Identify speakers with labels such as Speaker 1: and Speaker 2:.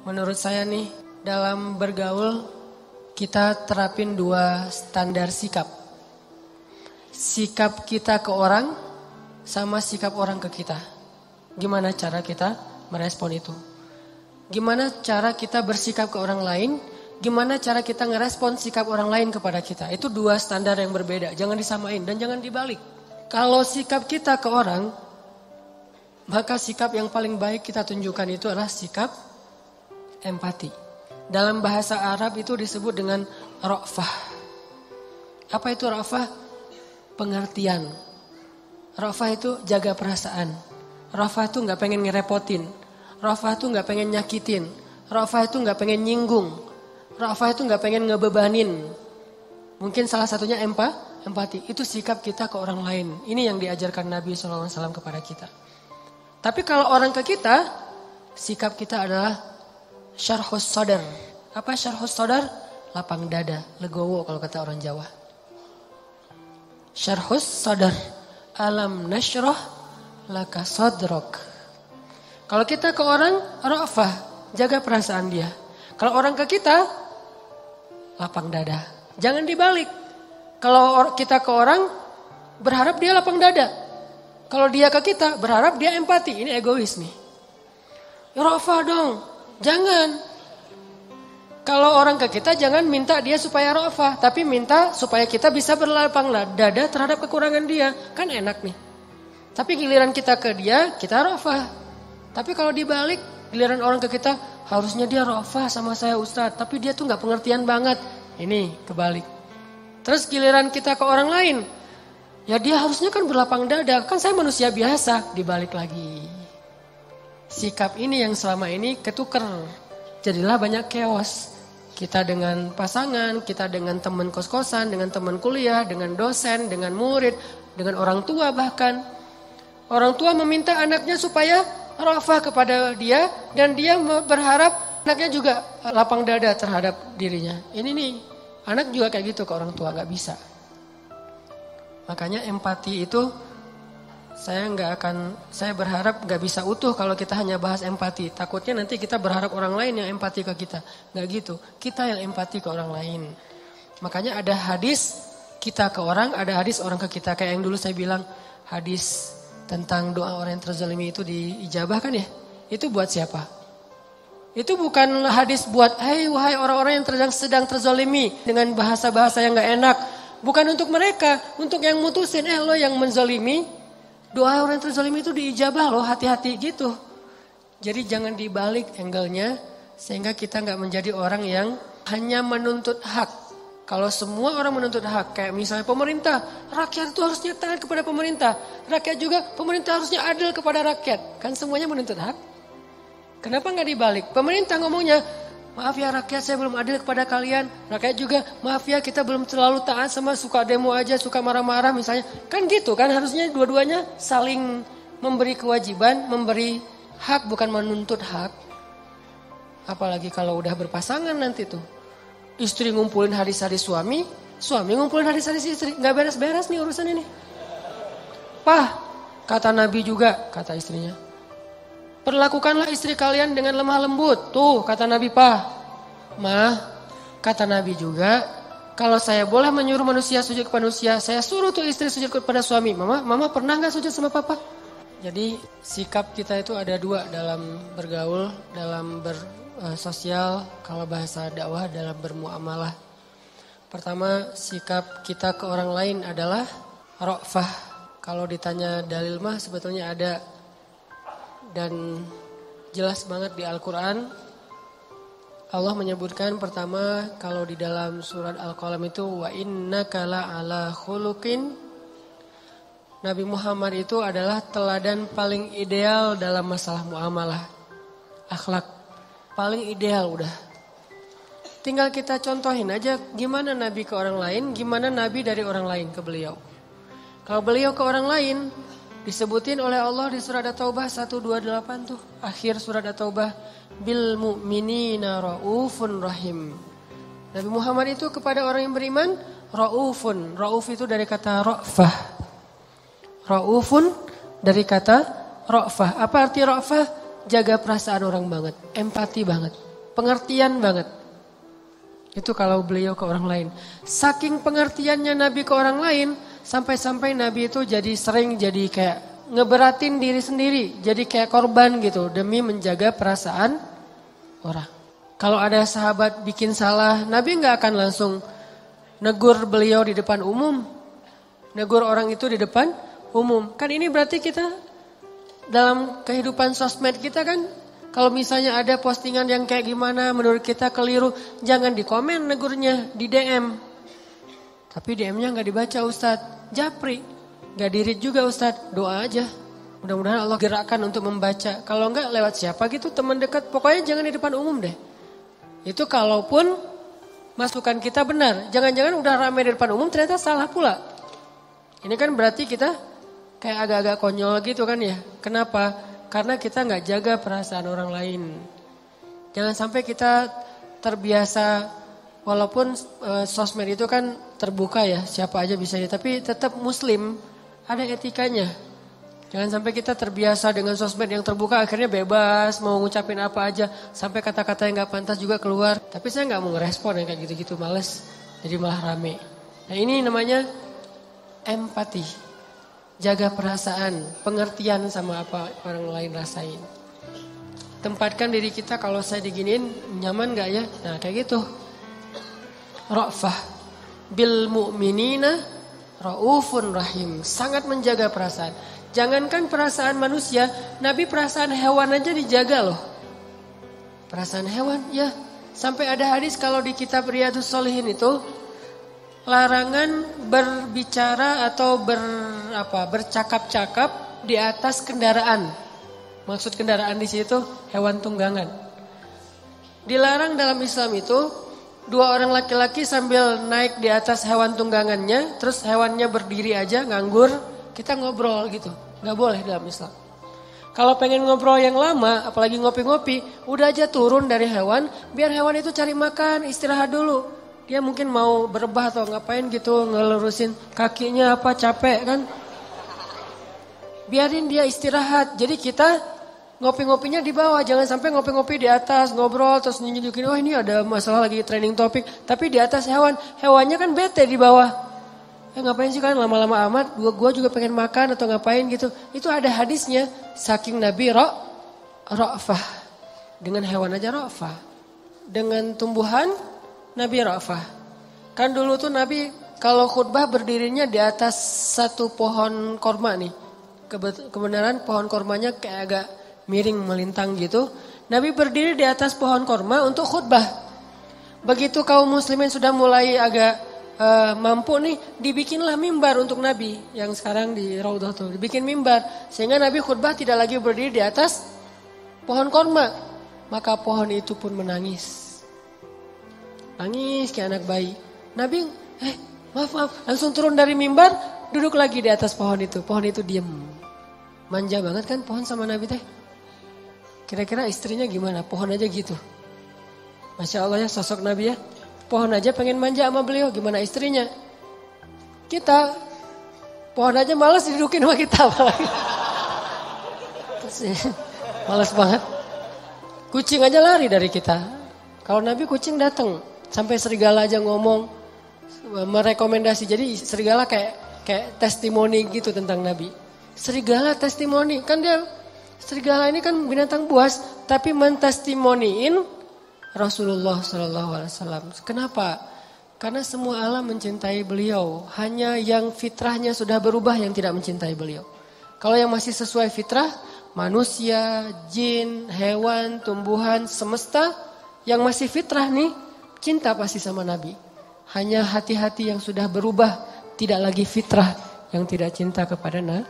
Speaker 1: Menurut saya nih, dalam bergaul kita terapin 2 standar sikap. Sikap kita ke orang sama sikap orang ke kita. Gimana cara kita merespon itu? Gimana cara kita bersikap ke orang lain? Gimana cara kita ngerespon sikap orang lain kepada kita? Itu 2 standar yang berbeda. Jangan disamain dan jangan dibalik. Kalau sikap kita ke orang, maka sikap yang paling baik kita tunjukkan itu adalah sikap empati. Dalam bahasa Arab itu disebut dengan ra'fah. Apa itu ra'fah? Pengertian. Ra'fah itu jaga perasaan. Ra'fah itu gak pengen ngerepotin. Ra'fah itu gak pengen nyakitin. Ra'fah itu gak pengen nyinggung. Ra'fah itu gak pengen ngebebanin. Mungkin salah satunya empati. Itu sikap kita ke orang lain. Ini yang diajarkan Nabi SAW kepada kita. Tapi kalau orang ke kita, sikap kita adalah syarhus sadar. Apa syarhus sadar? Lapang dada, legowo kalau kata orang Jawa. Syarhus sadar. Alam nasyrah laka sadrak. Kalau kita ke orang, ra'fah, jaga perasaan dia. Kalau orang ke kita, lapang dada. Jangan dibalik. Kalau kita ke orang, berharap dia lapang dada. Kalau dia ke kita, berharap dia empati. Ini egois nih. Ya ra'fah dong. Jangan. Kalau orang ke kita, jangan minta dia supaya ra'fah. Tapi minta supaya kita bisa berlapang dada terhadap kekurangan dia. Kan enak nih. Tapi giliran kita ke dia, kita ra'fah. Tapi kalau dibalik, giliran orang ke kita, harusnya dia ra'fah sama saya Ustadz. Tapi dia tuh gak pengertian banget. Ini kebalik. Terus giliran kita ke orang lain. Ya dia harusnya kan berlapang dada. Kan saya manusia biasa. Dibalik lagi. Sikap ini yang selama ini ketuker. Jadilah banyak chaos. Kita dengan pasangan, kita dengan teman kos-kosan, dengan teman kuliah, dengan dosen, dengan murid, dengan orang tua bahkan. Orang tua meminta anaknya supaya ra'fah kepada dia. Dan dia berharap anaknya juga lapang dada terhadap dirinya. Ini nih, anak juga kayak gitu ke orang tua, gak bisa. Makanya empati itu saya berharap gak bisa utuh kalau kita hanya bahas empati. Takutnya nanti kita berharap orang lain yang empati ke kita. Gak gitu, kita yang empati ke orang lain. Makanya ada hadis kita ke orang, ada hadis orang ke kita. Kayak yang dulu saya bilang, hadis tentang doa orang yang terzalimi itu diijabah kan ya. Itu buat siapa? Itu bukan hadis buat, wahai orang-orang yang sedang terzalimi dengan bahasa-bahasa yang gak enak. Bukan untuk mereka, untuk yang mutusin, lo yang menzalimi, doa orang yang terzalimi itu diijabah loh, hati-hati gitu. Jadi jangan dibalik angle-nya, sehingga kita gak menjadi orang yang hanya menuntut hak. Kalau semua orang menuntut hak, kayak misalnya pemerintah, rakyat itu harusnya taat kepada pemerintah. Rakyat juga, pemerintah harusnya adil kepada rakyat. Kan semuanya menuntut hak. Kenapa gak dibalik? Pemerintah ngomongnya, maaf ya rakyat saya belum adil kepada kalian. Rakyat juga, maaf ya kita belum terlalu taat sama suka demo aja, suka marah-marah misalnya. Kan gitu kan harusnya dua-duanya saling memberi kewajiban, memberi hak bukan menuntut hak. Apalagi kalau udah berpasangan nanti tuh. Istri ngumpulin hadis-hadis suami, suami ngumpulin hadis-hadis istri. Gak beres-beres nih urusan ini. Pah, kata Nabi juga, kata istrinya. Perlakukanlah istri kalian dengan lemah lembut. Tuh kata Nabi Pah. Mah, kata Nabi juga. Kalau saya boleh menyuruh manusia sujud kepada manusia. Saya suruh tuh istri sujud kepada suami. Mama pernah gak sujud sama papa? Jadi sikap kita itu ada 2 dalam bergaul. Dalam bersosial. Kalau bahasa dakwah dalam bermuamalah. Pertama sikap kita ke orang lain adalah ra'fah. Kalau ditanya dalil mah sebetulnya ada. Dan jelas banget di Al-Quran Allah menyebutkan pertama kalau di dalam surat Al-Qalam itu wa innaka la'ala khuluqin. Nabi Muhammad itu adalah teladan paling ideal dalam masalah muamalah. Akhlak paling ideal udah. Tinggal kita contohin aja gimana Nabi ke orang lain, gimana Nabi dari orang lain ke beliau. Kalau beliau ke orang lain disebutin oleh Allah di surat At-Taubah 128 tuh. Akhir surat At-Taubah. Bil mu'minina ra'ufun rahim. Nabi Muhammad itu kepada orang yang beriman. Ra'ufun. Ra'uf itu dari kata ra'fah. Ra'ufun dari kata ra'fah. Apa arti ra'fah? Jaga perasaan orang banget. Empati banget. Pengertian banget. Itu kalau beliau ke orang lain. Saking pengertiannya Nabi ke orang lain, sampai-sampai Nabi itu jadi sering jadi kayak ngeberatin diri sendiri. Jadi kayak korban gitu demi menjaga perasaan orang. Kalau ada sahabat bikin salah, Nabi nggak akan langsung negur beliau di depan umum. Negur orang itu di depan umum. Kan ini berarti kita dalam kehidupan sosmed kita kan, kalau misalnya ada postingan yang kayak gimana menurut kita keliru, jangan di komen negurnya, di DM. Tapi DM-nya nggak dibaca Ustadz, japri. Nggak dirit juga Ustadz, doa aja. Mudah-mudahan Allah gerakkan untuk membaca. Kalau nggak lewat siapa gitu, teman dekat, pokoknya jangan di depan umum deh. Itu kalaupun masukan kita benar. Jangan-jangan udah ramai di depan umum ternyata salah pula. Ini kan berarti kita kayak agak-agak konyol gitu kan ya. Kenapa? Karena kita nggak jaga perasaan orang lain. Jangan sampai kita terbiasa, walaupun sosmed itu kan terbuka ya, siapa aja bisa ya. Tapi tetap muslim, ada etikanya. Jangan sampai kita terbiasa dengan sosmed yang terbuka, akhirnya bebas, mau ngucapin apa aja. Sampai kata-kata yang nggak pantas juga keluar. Tapi saya nggak mau ngerespon yang kayak gitu-gitu, males. Jadi malah rame. Nah ini namanya empati. Jaga perasaan, pengertian sama apa orang lain rasain. Tempatkan diri kita, kalau saya diginiin nyaman gak ya? Nah kayak gitu. Ra'fah bil mu'minina ra'ufun rahim. Sangat menjaga perasaan. Jangankan perasaan manusia, Nabi perasaan hewan aja dijaga loh. Perasaan hewan ya. Sampai ada hadis kalau di kitab Riyadhus Shalihin itu, larangan berbicara atau bercakap-cakap di atas kendaraan. Maksud kendaraan di situ hewan tunggangan. Dilarang dalam Islam itu dua orang laki-laki sambil naik di atas hewan tunggangannya, terus hewannya berdiri aja nganggur, kita ngobrol gitu. Nggak boleh dalam Islam. Kalau pengen ngobrol yang lama, apalagi ngopi-ngopi, udah aja turun dari hewan, biar hewan itu cari makan, istirahat dulu. Dia mungkin mau berebah atau ngapain gitu, ngelurusin kakinya apa, capek kan. Biarin dia istirahat. Jadi kita ngopi-ngopinya di bawah. Jangan sampai ngopi-ngopi di atas, ngobrol terus nunjukin, oh ini ada masalah lagi training topik. Tapi di atas hewan. Hewannya kan bete di bawah. Ngapain sih kan lama-lama amat, gua juga pengen makan atau ngapain gitu. Itu ada hadisnya. Saking Nabi ra'fah. Dengan hewan aja ra'fah. Dengan tumbuhan Nabi ra'fah. Kan dulu tuh Nabi kalau khutbah berdirinya di atas satu pohon korma nih. Kebenaran pohon kormanya kayak agak miring melintang gitu. Nabi berdiri di atas pohon korma untuk khutbah. Begitu kaum muslimin sudah mulai agak mampu nih, dibikinlah mimbar untuk Nabi. Yang sekarang di Raudhah tuh, dibikin mimbar. Sehingga Nabi khutbah tidak lagi berdiri di atas pohon korma. Maka pohon itu pun menangis. Nangis kayak anak bayi. Nabi, maaf, langsung turun dari mimbar, duduk lagi di atas pohon itu. Pohon itu diem. Manja banget kan pohon sama Nabi teh. Kira-kira istrinya gimana? Pohon aja gitu. Masya Allah ya sosok Nabi ya. Pohon aja pengen manja sama beliau, gimana istrinya? Kita, pohon aja malas didudukin sama kita. Malas banget. Kucing aja lari dari kita. Kalau Nabi kucing datang. Sampai serigala aja ngomong, merekomendasi. Jadi serigala kayak testimoni gitu tentang Nabi. Serigala testimoni, kan dia, serigala ini kan binatang buas, tapi mentestimoniin Rasulullah SAW. Kenapa? Karena semua alam mencintai beliau. Hanya yang fitrahnya sudah berubah yang tidak mencintai beliau. Kalau yang masih sesuai fitrah, manusia, jin, hewan, tumbuhan, semesta, yang masih fitrah nih, cinta pasti sama Nabi. Hanya hati-hati yang sudah berubah, tidak lagi fitrah, yang tidak cinta kepada Nabi.